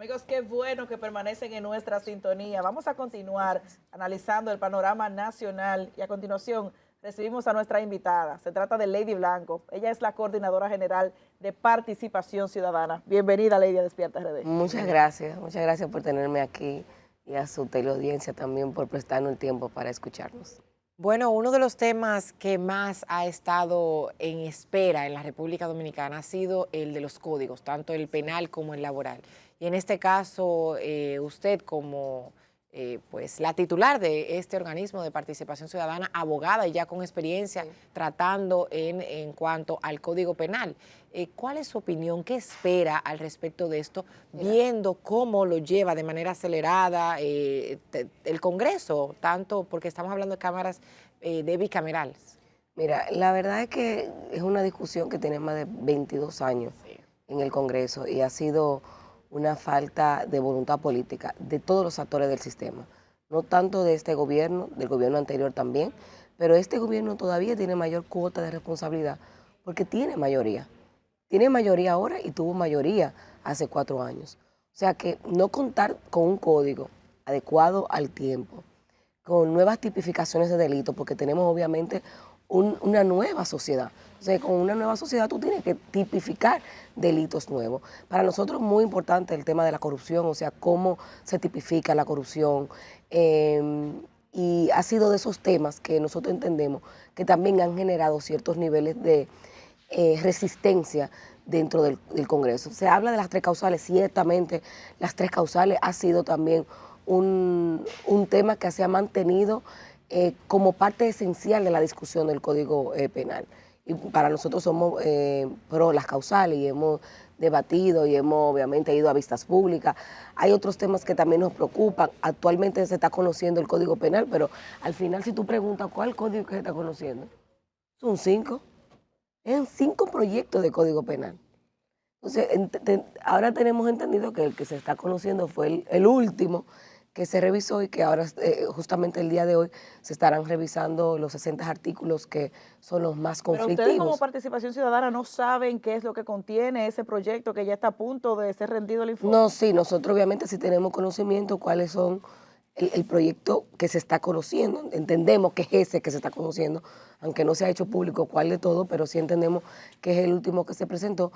Amigos, qué bueno que permanecen en nuestra sintonía. Vamos a continuar analizando el panorama nacional y a continuación recibimos a nuestra invitada. Se trata de Lady Blanco. Ella es la coordinadora general de Participación Ciudadana. Bienvenida, Lady, a Despierta RD. Muchas gracias por tenerme aquí y a su teleaudiencia también por prestarnos el tiempo para escucharnos. Bueno, uno de los temas que más ha estado en espera en la República Dominicana ha sido el de los códigos, tanto el penal como el laboral. Y en este caso, usted como pues la titular de este organismo de participación ciudadana, abogada y ya con experiencia tratando en cuanto al Código Penal. ¿Cuál es su opinión? ¿Qué espera al respecto de esto, viendo cómo lo lleva de manera acelerada el Congreso, tanto porque estamos hablando de cámaras de bicamerales? Mira, la verdad es que es una discusión que tiene más de 22 años en el Congreso y ha sido una falta de voluntad política de todos los actores del sistema, no tanto de este gobierno, del gobierno anterior también, pero este gobierno todavía tiene mayor cuota de responsabilidad porque tiene mayoría ahora y tuvo mayoría hace 4 años. O sea que no contar con un código adecuado al tiempo, con nuevas tipificaciones de delitos, porque tenemos obviamente una nueva sociedad. O sea, con una nueva sociedad tú tienes que tipificar delitos nuevos. Para nosotros es muy importante el tema de la corrupción, o sea, cómo se tipifica la corrupción. Y ha sido de esos temas que nosotros entendemos que también han generado ciertos niveles de resistencia dentro del Congreso. Se habla de las 3 causales, ciertamente las 3 causales ha sido también un tema que se ha mantenido como parte esencial de la discusión del Código Penal. Y para nosotros somos pro las causales y hemos debatido y hemos obviamente ido a vistas públicas. Hay otros temas que también nos preocupan. Actualmente se está conociendo el Código Penal, pero al final si tú preguntas cuál código que se está conociendo, son 5. En 5 proyectos de Código Penal. Entonces, ahora tenemos entendido que el que se está conociendo fue el último que se revisó y que ahora, justamente el día de hoy, se estarán revisando los 60 artículos que son los más conflictivos. Pero ustedes como Participación Ciudadana no saben qué es lo que contiene ese proyecto que ya está a punto de ser rendido el informe. No, sí, nosotros obviamente sí tenemos conocimiento cuáles son el proyecto que se está conociendo, entendemos que es ese que se está conociendo, aunque no se ha hecho público cuál de todo, pero sí entendemos que es el último que se presentó,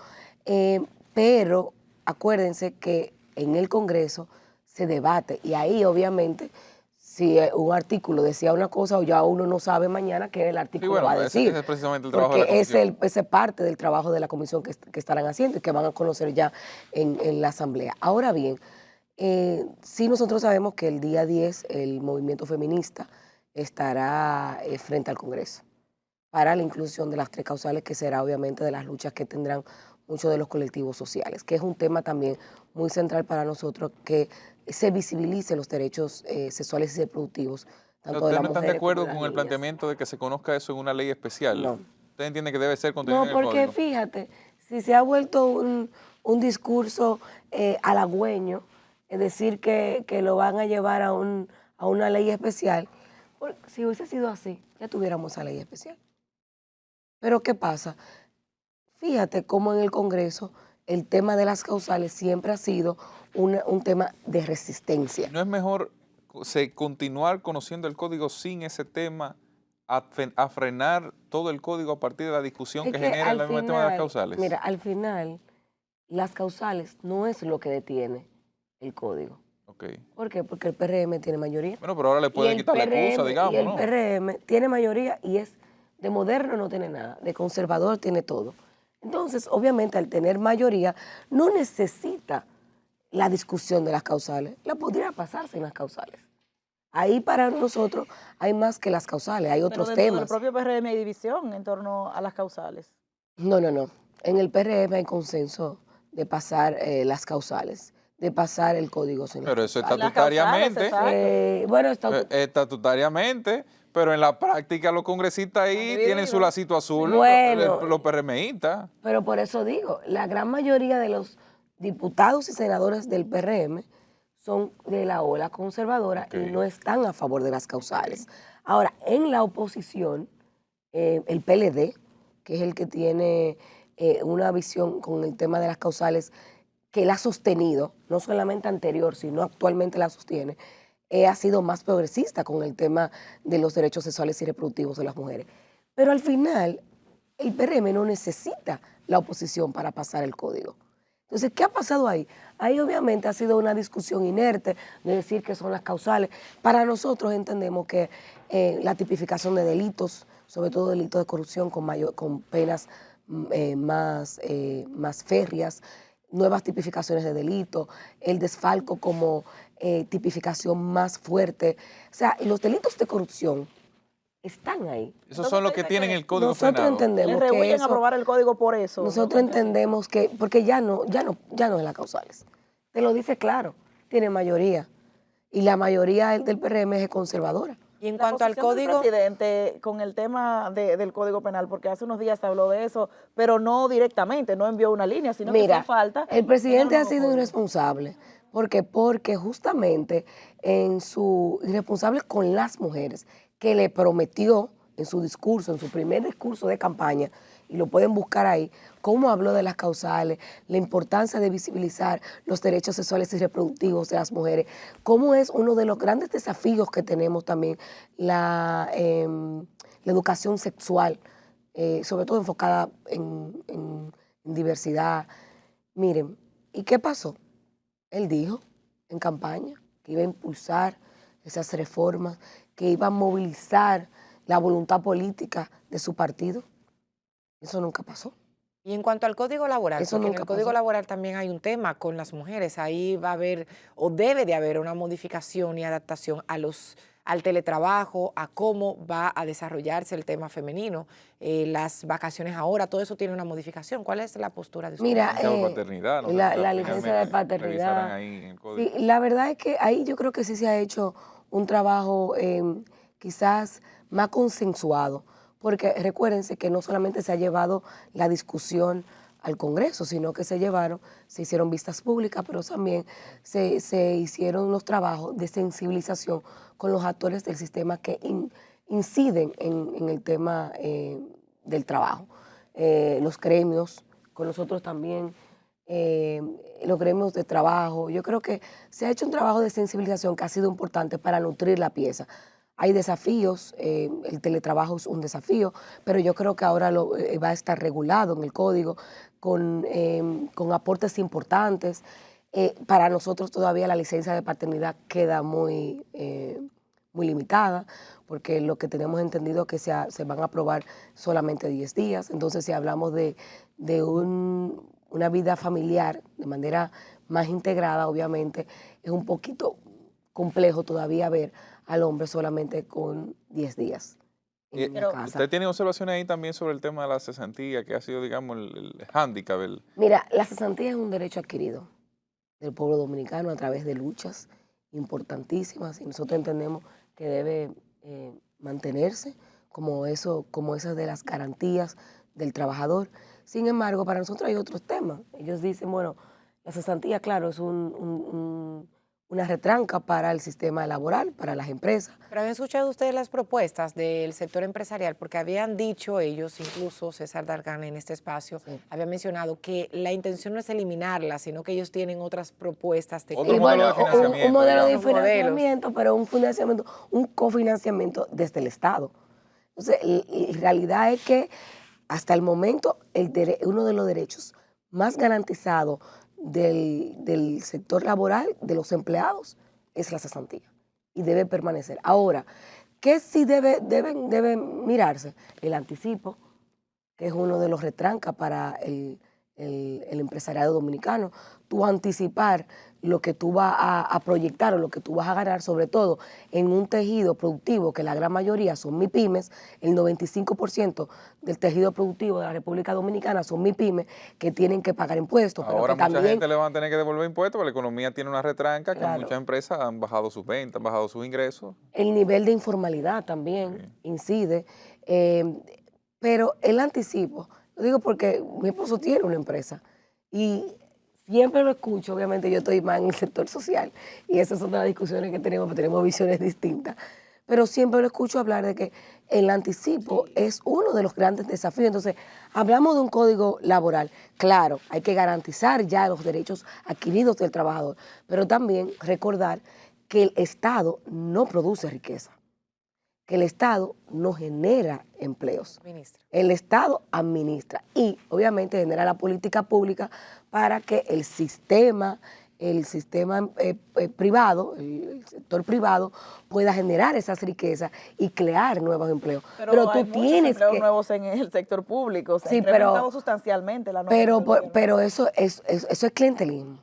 pero acuérdense que en el Congreso se debate y ahí obviamente si un artículo decía una cosa o ya uno no sabe mañana qué el artículo va a decir. Ese es precisamente el trabajo de la comisión. comisión. Porque ese es parte del trabajo de la comisión que estarán haciendo y que van a conocer ya en la asamblea. Ahora bien, sí nosotros sabemos que el día 10 el movimiento feminista estará frente al Congreso para la inclusión de las 3 causales, que será obviamente de las luchas que tendrán muchos de los colectivos sociales, que es un tema también muy central para nosotros, que se visibilicen los derechos sexuales y reproductivos, tanto de ¿Ustedes las no están de mujeres como acuerdo de las con el niñas. planteamiento de que se conozca eso en una ley especial? No. ¿Usted entiende que debe ser contenido No, en el porque código? fíjate, si se ha vuelto un discurso halagüeño, es decir, que lo van a llevar a una ley especial, si hubiese sido así, ya tuviéramos esa ley especial. Pero ¿qué pasa? Fíjate cómo en el Congreso el tema de las causales siempre ha sido un tema de resistencia. ¿No es mejor continuar conociendo el código sin ese tema, a frenar todo el código a partir de la discusión Es que que genera el al mismo tema de las final, causales? mira, al final las causales no es lo que detiene el código. Okay. ¿Por qué? Porque el PRM tiene mayoría. Bueno, pero ahora le pueden quitar la excusa, digamos, y el ¿no? PRM tiene mayoría y es de moderno no tiene nada, de conservador tiene todo. Entonces, obviamente, al tener mayoría, no necesita la discusión de las causales, la podría pasar sin las causales. Ahí para nosotros hay más que las causales, hay otros Pero dentro del temas. propio PRM hay división en torno a las causales. No. En el PRM hay consenso de pasar las causales, de pasar el código sin Pero eso causales. estatutariamente, Estatutariamente, pero en la práctica los congresistas ahí tienen su lacito azul, Bueno, los PRMistas. pero por eso digo, la gran mayoría de los diputados y senadores del PRM son de la ola conservadora y no están a favor de las causales. Ahora, en la oposición, el PLD, que es el que tiene una visión con el tema de las causales que él ha sostenido, no solamente anterior, sino actualmente la sostiene, ha sido más progresista con el tema de los derechos sexuales y reproductivos de las mujeres. Pero al final, el PRM no necesita la oposición para pasar el código. Entonces, ¿qué ha pasado ahí? Ahí obviamente ha sido una discusión inerte de decir que son las causales. Para nosotros entendemos que la tipificación de delitos, sobre todo delitos de corrupción con penas más férreas, nuevas tipificaciones de delito, el desfalco como tipificación más fuerte. O sea, los delitos de corrupción están ahí. Esos son los que tienen el código Nosotros frenado. entendemos Les que rehuyen eso, aprobar el código por eso. nosotros entendemos que, porque ya no es la causales. Te lo dice claro, tiene mayoría. Y la mayoría del PRM es conservadora. Y en La cuanto al posición del código, presidente con el tema del Código Penal, porque hace unos días se habló de eso, pero no directamente, no envió una línea, sino que Mira, hizo falta. el presidente tener ha un sido nuevo código. irresponsable. ¿Por qué? Porque justamente irresponsable con las mujeres, que le prometió en su discurso, en su primer discurso de campaña, y lo pueden buscar ahí, cómo habló de las causales, la importancia de visibilizar los derechos sexuales y reproductivos de las mujeres, cómo es uno de los grandes desafíos que tenemos también la educación sexual, sobre todo enfocada en diversidad. Miren, ¿y qué pasó? Él dijo en campaña que iba a impulsar esas reformas, que iba a movilizar la voluntad política de su partido. Eso nunca pasó. y en cuanto al código laboral, Eso porque en nunca el código pasó. laboral también hay un tema con las mujeres, ahí va a haber o debe de haber una modificación y adaptación al teletrabajo, a cómo va a desarrollarse el tema femenino, las vacaciones ahora, todo eso tiene una modificación. ¿Cuál es la postura de ustedes? Mira, Licencia de paternidad, no sé si la licencia de finalmente revisarán paternidad. ahí en el código. Sí, la verdad es que ahí yo creo que sí se ha hecho un trabajo quizás más consensuado, porque recuérdense que no solamente se ha llevado la discusión al Congreso, sino que se hicieron vistas públicas, pero también se hicieron los trabajos de sensibilización con los actores del sistema que inciden en el tema del trabajo. Los gremios, con nosotros también, los gremios de trabajo. Yo creo que se ha hecho un trabajo de sensibilización que ha sido importante para nutrir la pieza. Hay desafíos, el teletrabajo es un desafío, pero yo creo que ahora va a estar regulado en el código con aportes importantes. Para nosotros todavía la licencia de paternidad queda muy limitada, porque lo que tenemos entendido es que se van a aprobar solamente 10 días. Entonces, si hablamos de una vida familiar de manera más integrada, obviamente es un poquito complejo todavía ver al hombre solamente con 10 días en la casa. ¿Usted tiene observaciones ahí también sobre el tema de la cesantía, que ha sido, digamos, el hándicap? Mira, la cesantía es un derecho adquirido del pueblo dominicano a través de luchas importantísimas y nosotros entendemos que debe mantenerse como esas de las garantías del trabajador. Sin embargo, para nosotros hay otros temas. Ellos dicen, bueno, la cesantía, claro, es una retranca para el sistema laboral, para las empresas. Pero ¿habían escuchado ustedes las propuestas del sector empresarial? Porque habían dicho ellos, incluso César Dargan en este espacio, Sí. había mencionado que la intención no es eliminarla, sino que ellos tienen otras propuestas de Otro Y modelo de bueno, financiamiento, un modelo de digamos. financiamiento, pero un cofinanciamiento desde el Estado. Entonces, la realidad es que hasta el momento uno de los derechos más garantizados del sector laboral, de los empleados, es la cesantía y debe permanecer. Ahora, ¿qué sí debe mirarse? El anticipo, que es uno de los retrancas para el empresariado dominicano. Tú anticipar lo que tú vas a proyectar o lo que tú vas a ganar, sobre todo en un tejido productivo, que la gran mayoría son MIPYMES, el 95% del tejido productivo de la República Dominicana son MIPYMES que tienen que pagar impuestos. Pero Ahora que mucha también, gente le van a tener que devolver impuestos porque la economía tiene una retranca, Claro. que muchas empresas han bajado sus ventas, han bajado sus ingresos. el nivel de informalidad también incide, pero el anticipo, lo digo porque mi esposo tiene una empresa y siempre lo escucho, obviamente yo estoy más en el sector social y esas son las discusiones que tenemos, pero tenemos visiones distintas, pero siempre lo escucho hablar de que el anticipo es uno de los grandes desafíos. Entonces, hablamos de un código laboral. Claro, hay que garantizar ya los derechos adquiridos del trabajador, pero también recordar que el Estado no produce riqueza, que el Estado no genera empleos. Ministra. El Estado administra y obviamente genera la política pública para que el sistema privado, el sector privado, pueda generar esas riquezas y crear nuevos empleos. Pero tú hay muchos tienes empleos que... nuevos en el sector público, se ha Sí, incrementado sustancialmente la nueva pero eso es clientelismo.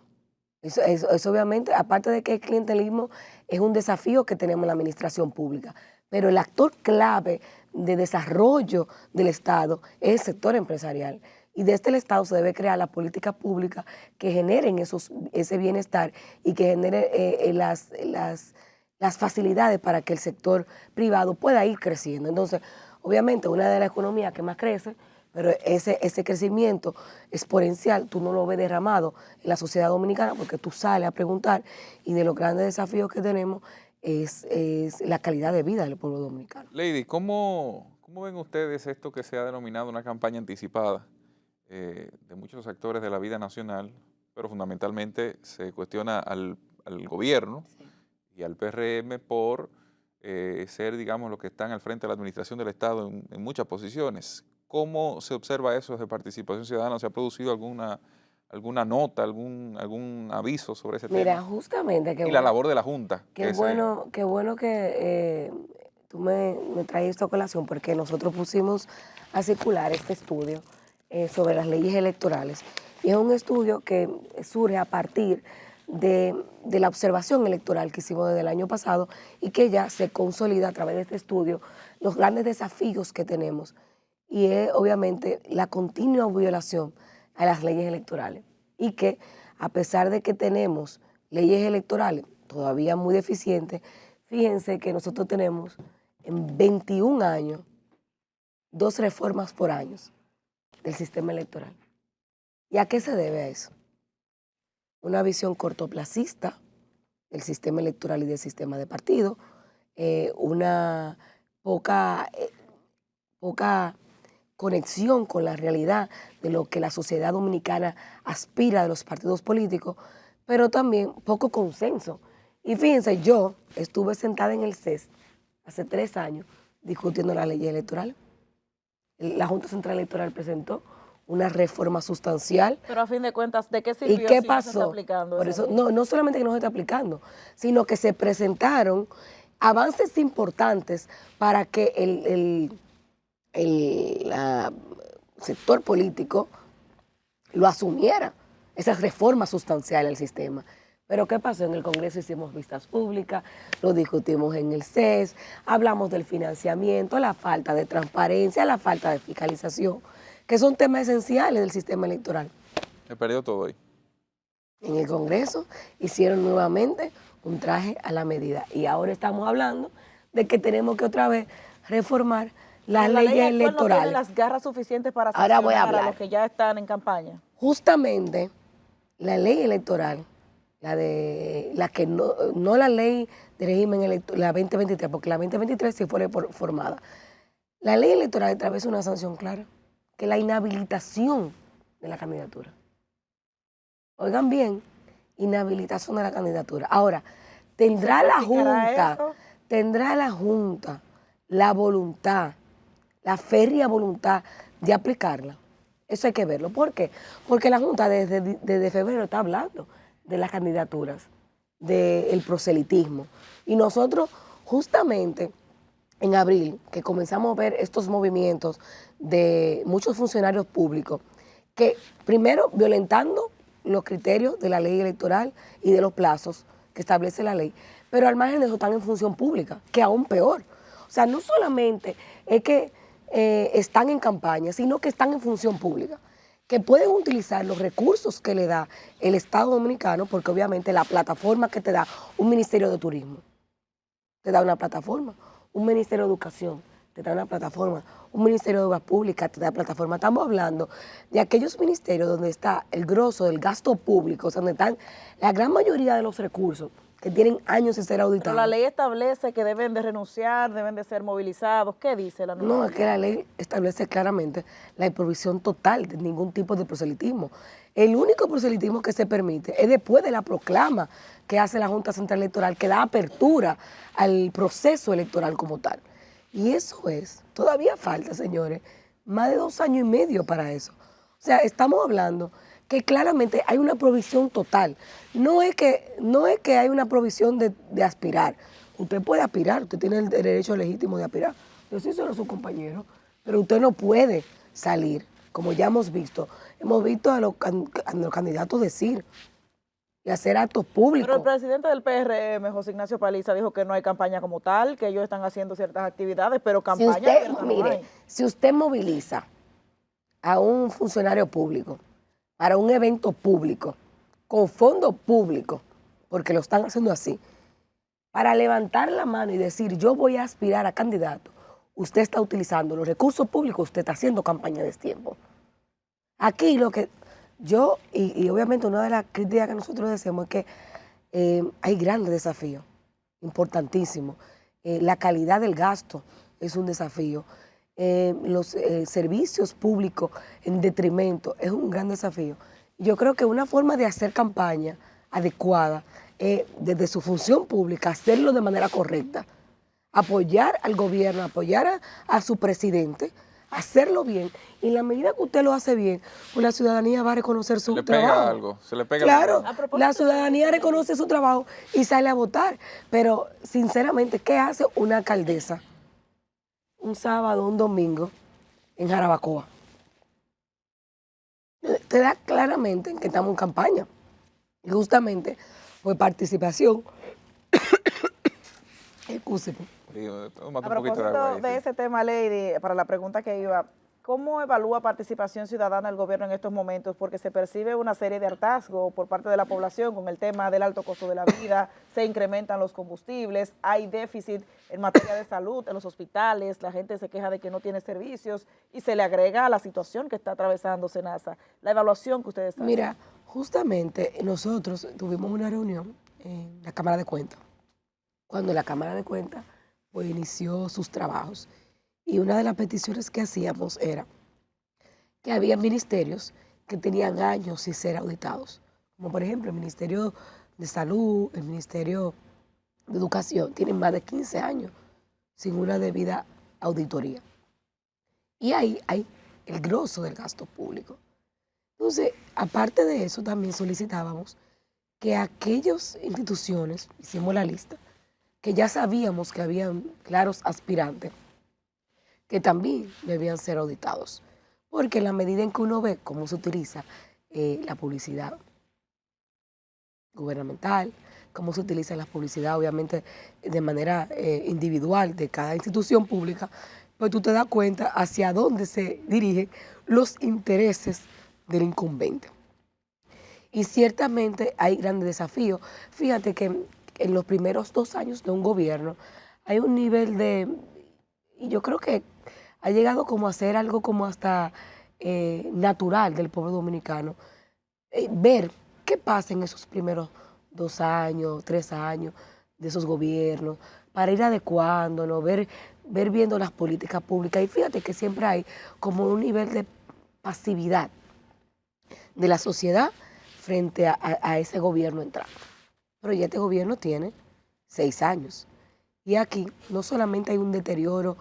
Eso obviamente, aparte de que el clientelismo es un desafío que tenemos en la administración pública, pero el actor clave de desarrollo del Estado es el sector empresarial. Y desde el Estado se debe crear las políticas públicas que generen ese bienestar y que generen las facilidades para que el sector privado pueda ir creciendo. Entonces, obviamente, una de las economías que más crece, pero ese crecimiento exponencial tú no lo ves derramado en la sociedad dominicana porque tú sales a preguntar y de los grandes desafíos que tenemos es la calidad de vida del pueblo dominicano. Lady, ¿cómo ven ustedes esto que se ha denominado una campaña anticipada de muchos actores de la vida nacional, pero fundamentalmente se cuestiona al gobierno y al PRM por ser, digamos, los que están al frente de la administración del Estado en muchas posiciones? ¿Cómo se observa eso de participación ciudadana? ¿Se ha producido alguna nota, algún aviso sobre ese tema? Mira, justamente Y la labor de la Junta. Qué bueno que tú me traes esta colación porque nosotros pusimos a circular este estudio sobre las leyes electorales. Y es un estudio que surge a partir de la observación electoral que hicimos desde el año pasado y que ya se consolida a través de este estudio los grandes desafíos que tenemos. Y es obviamente la continua violación a las leyes electorales. Y que a pesar de que tenemos leyes electorales todavía muy deficientes, fíjense que nosotros tenemos en 21 años 2 reformas por año del sistema electoral. ¿Y a qué se debe a eso? Una visión cortoplacista del sistema electoral y del sistema de partido, una poca conexión con la realidad de lo que la sociedad dominicana aspira de los partidos políticos, pero también poco consenso. Y fíjense, yo estuve sentada en el CES hace 3 años discutiendo la ley electoral. La Junta Central Electoral presentó una reforma sustancial. Pero a fin de cuentas, ¿de qué sirvió ¿Y qué si pasó? no se está aplicando? Por eso, no solamente que no se está aplicando, sino que se presentaron avances importantes para que el sector político lo asumiera, esas reformas sustanciales al sistema. Pero ¿qué pasó? En el Congreso hicimos vistas públicas, lo discutimos en el CES, hablamos del financiamiento, la falta de transparencia, la falta de fiscalización, que son temas esenciales del sistema electoral. Se perdió todo ahí. En el Congreso hicieron nuevamente un traje a la medida y ahora estamos hablando de que tenemos que otra vez reformar las la leyes ley actual electorales. no tiene las garras suficientes para Ahora voy a sancionar a hablar. los que ya están en campaña. Justamente la ley electoral, la que no la ley de régimen electoral, la 2023, porque la 2023 sí fue formada. La ley electoral atraviesa una sanción clara, que es la inhabilitación de la candidatura. Oigan bien, inhabilitación de la candidatura. Ahora, tendrá la Junta la voluntad, la férrea voluntad de aplicarla. Eso hay que verlo. ¿Por qué? Porque la Junta desde febrero está hablando de las candidaturas, del proselitismo. Y nosotros justamente en abril, que comenzamos a ver estos movimientos de muchos funcionarios públicos, que primero violentando los criterios de la ley electoral y de los plazos que establece la ley, pero al margen de eso están en función pública, que aún peor. O sea, no solamente es que están en campaña, sino que están en función pública, que pueden utilizar los recursos que le da el Estado Dominicano, porque obviamente la plataforma que te da un Ministerio de Turismo, te da una plataforma, un Ministerio de Educación, te da una plataforma, un Ministerio de Obras Públicas, te da plataforma. Estamos hablando de aquellos ministerios donde está el grosso del gasto público, o sea, donde están la gran mayoría de los recursos que tienen años de ser Pero auditados. la ley establece que deben de renunciar, deben de ser movilizados. ¿Qué dice la nueva? No, es que la ley establece claramente la prohibición total de ningún tipo de proselitismo. El único proselitismo que se permite es después de la proclama que hace la Junta Central Electoral, que da apertura al proceso electoral como tal. Y eso es, todavía falta, señores, más de 2 años y medio para eso. O sea, estamos hablando que claramente hay una provisión total. No es que hay una provisión de aspirar. Usted puede aspirar, usted tiene el derecho legítimo de aspirar. Yo sí soy su compañero, pero usted no puede salir, como ya hemos visto. Hemos visto a los candidatos decir y hacer actos públicos. Pero el presidente del PRM, José Ignacio Paliza, dijo que no hay campaña como tal, que ellos están haciendo ciertas actividades, pero campaña abierta no hay. Si usted moviliza a un funcionario público para un evento público, con fondos públicos, porque lo están haciendo así, para levantar la mano y decir yo voy a aspirar a candidato, usted está utilizando los recursos públicos, usted está haciendo campaña de tiempo. Aquí lo que yo, y obviamente una de las críticas que nosotros decimos es que hay grandes desafíos, importantísimos. La calidad del gasto es un desafío. Los servicios públicos en detrimento es un gran desafío. Yo creo que una forma de hacer campaña adecuada desde su función pública, hacerlo de manera correcta, apoyar al gobierno, apoyar a su presidente, hacerlo bien. Y en la medida que usted lo hace bien, pues la ciudadanía va a reconocer su trabajo. Pega algo, se le pega Claro, algo. la ciudadanía reconoce su trabajo y sale a votar. Pero, sinceramente, ¿qué hace una alcaldesa un sábado, un domingo en Jarabacoa? Te da claramente en que estamos en campaña. Y justamente fue participación. Excúseme. A propósito de ese tema, Lady, para la pregunta que iba, ¿cómo evalúa participación ciudadana el gobierno en estos momentos? Porque se percibe una serie de hartazgo por parte de la población con el tema del alto costo de la vida, se incrementan los combustibles, hay déficit en materia de salud en los hospitales, la gente se queja de que no tiene servicios y se le agrega a la situación que está atravesando SENASA. La evaluación que ustedes hacen. Mira, justamente nosotros tuvimos una reunión en la Cámara de Cuentas, cuando la Cámara de Cuentas pues, inició sus trabajos. Y una de las peticiones que hacíamos era que había ministerios que tenían años sin ser auditados, como por ejemplo el Ministerio de Salud, el Ministerio de Educación, tienen más de 15 años sin una debida auditoría. Y ahí hay el grosso del gasto público. Entonces, aparte de eso, también solicitábamos que aquellas instituciones, hicimos la lista, que ya sabíamos que habían claros aspirantes, que también debían ser auditados. Porque en la medida en que uno ve cómo se utiliza la publicidad gubernamental, cómo se utiliza la publicidad, obviamente, de manera individual de cada institución pública, pues tú te das cuenta hacia dónde se dirigen los intereses del incumbente. Y ciertamente hay grandes desafíos. Fíjate que en los primeros 2 años de un gobierno hay un nivel de, y yo creo que ha llegado como a ser algo como hasta natural del pueblo dominicano, ver qué pasa en esos primeros 2 años, 3 años de esos gobiernos, para ir adecuándonos, ver viendo las políticas públicas. Y fíjate que siempre hay como un nivel de pasividad de la sociedad frente a ese gobierno entrante. Pero ya este gobierno tiene 6 años. Y aquí no solamente hay un deterioro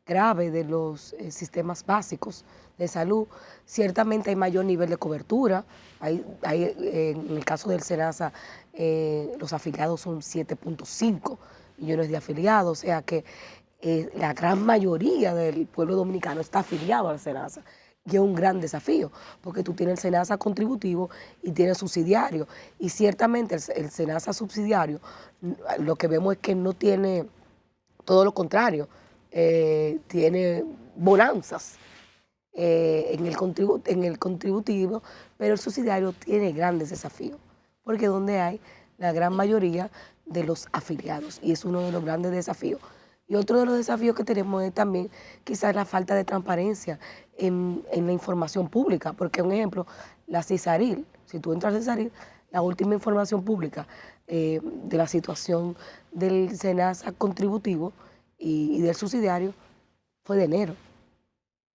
grave de los sistemas básicos de salud, ciertamente hay mayor nivel de cobertura. En el caso del SENASA, los afiliados son 7.5 millones de afiliados, o sea que la gran mayoría del pueblo dominicano está afiliado al SENASA. Y es un gran desafío, porque tú tienes el SENASA contributivo y tienes subsidiario. Y ciertamente el SENASA subsidiario, lo que vemos es que no tiene, todo lo contrario, tiene bonanzas en el contributivo, pero el subsidiario tiene grandes desafíos, porque es donde hay la gran mayoría de los afiliados, y es uno de los grandes desafíos. Y otro de los desafíos que tenemos es también quizás la falta de transparencia en la información pública, porque un ejemplo, la CISARIL, si tú entras a CISARIL, la última información pública de la situación del SENASA contributivo y del subsidiario fue de enero.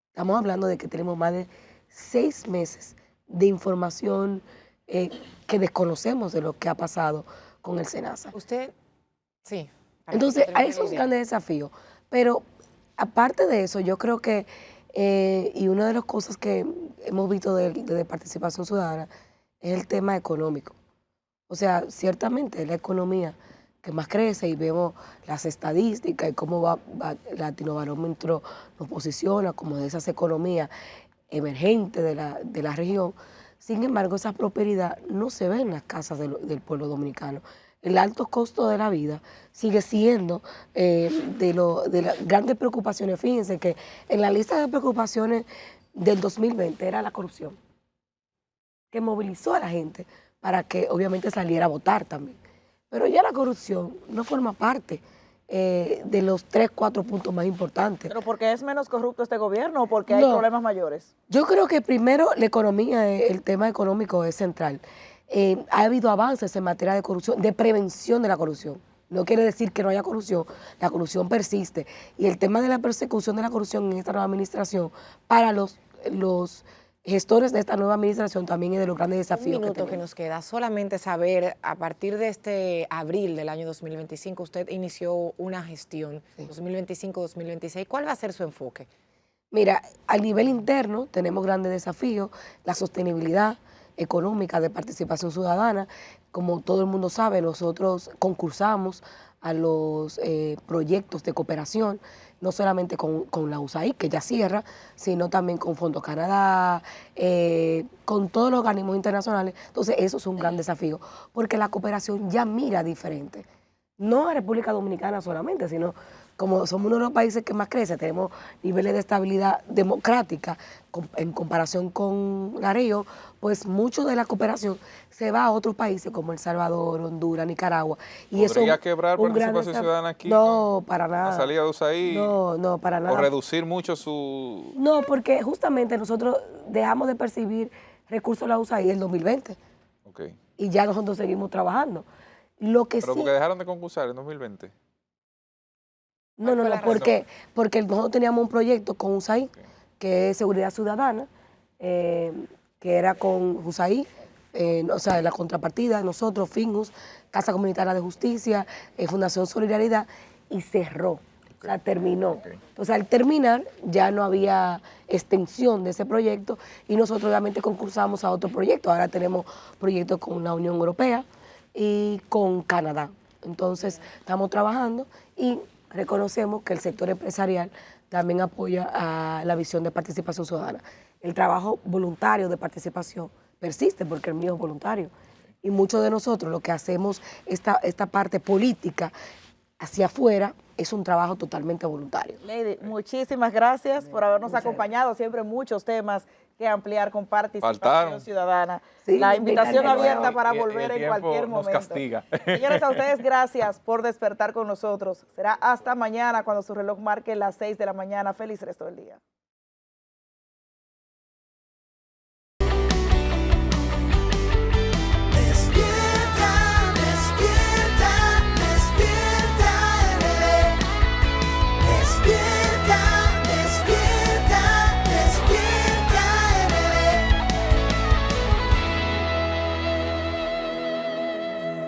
Estamos hablando de que tenemos más de 6 meses de información que desconocemos de lo que ha pasado con el SENASA. Usted, sí. para que Entonces, termine hay la esos idea. grandes desafíos. Pero aparte de eso, yo creo que, y una de las cosas que hemos visto de participación ciudadana es el tema económico. O sea, ciertamente es la economía que más crece y vemos las estadísticas y cómo va Latinobarómetro nos posiciona como de esas economías emergentes de la región. Sin embargo, esa prosperidad no se ve en las casas del pueblo dominicano. El alto costo de la vida sigue siendo de las grandes preocupaciones. Fíjense que en la lista de preocupaciones del 2020 era la corrupción, que movilizó a la gente para que obviamente saliera a votar también. Pero ya la corrupción no forma parte de los 3, 4 puntos más importantes. ¿Pero porque es menos corrupto este gobierno o porque hay No. problemas mayores? Yo creo que primero la economía, el tema económico es central. Ha habido avances en materia de corrupción, de prevención de la corrupción. No quiere decir que no haya corrupción, la corrupción persiste. Y el tema de la persecución de la corrupción en esta nueva administración, para los gestores de esta nueva administración también es de los grandes desafíos Un minuto que tenemos. nos queda, solamente saber, a partir de este abril del año 2025, usted inició una gestión, Sí. 2025-2026, ¿cuál va a ser su enfoque? Mira, a nivel interno tenemos grandes desafíos, la sostenibilidad económica de participación ciudadana. Como todo el mundo sabe, nosotros concursamos a los proyectos de cooperación, no solamente con la USAID, que ya cierra, sino también con Fondo Canadá, con todos los organismos internacionales. Entonces, eso es un gran desafío, porque la cooperación ya mira diferente. No a República Dominicana solamente, sino como somos uno de los países que más crece, tenemos niveles de estabilidad democrática en comparación con la región, pues mucho de la cooperación se va a otros países como El Salvador, Honduras, Nicaragua. Y ¿Podría quebrar un gran participación ciudadana aquí? No, para La nada. salida de USAID. No, para O nada. reducir mucho su... No, porque justamente nosotros dejamos de percibir recursos de la USAID en el 2020 Ok. y ya nosotros seguimos trabajando. Lo que Pero sí... porque dejaron de concursar en 2020. No, fue la porque nosotros teníamos un proyecto con USAID, que es Seguridad Ciudadana, que era con USAID, o sea, la contrapartida, nosotros, FINUS, Casa Comunitaria de Justicia, Fundación Solidaridad, y cerró, o sea, terminó. Ok. Entonces, al terminar, ya no había extensión de ese proyecto y nosotros obviamente concursamos a otro proyecto. Ahora tenemos proyectos con la Unión Europea y con Canadá. Entonces, estamos trabajando y reconocemos que el sector empresarial también apoya a la visión de participación ciudadana. El trabajo voluntario de participación persiste porque el mío es voluntario. Y muchos de nosotros lo que hacemos, esta parte política hacia afuera, es un trabajo totalmente voluntario. Lady, muchísimas gracias por habernos acompañado. Siempre muchos temas que ampliar con participación Faltaron. ciudadana. Sí, La invitación invitarme de abierta nuevo. para Y volver el en cualquier tiempo nos momento. castiga. Señores, a ustedes gracias por despertar con nosotros. Será hasta mañana cuando su reloj marque las 6 de la mañana. Feliz resto del día.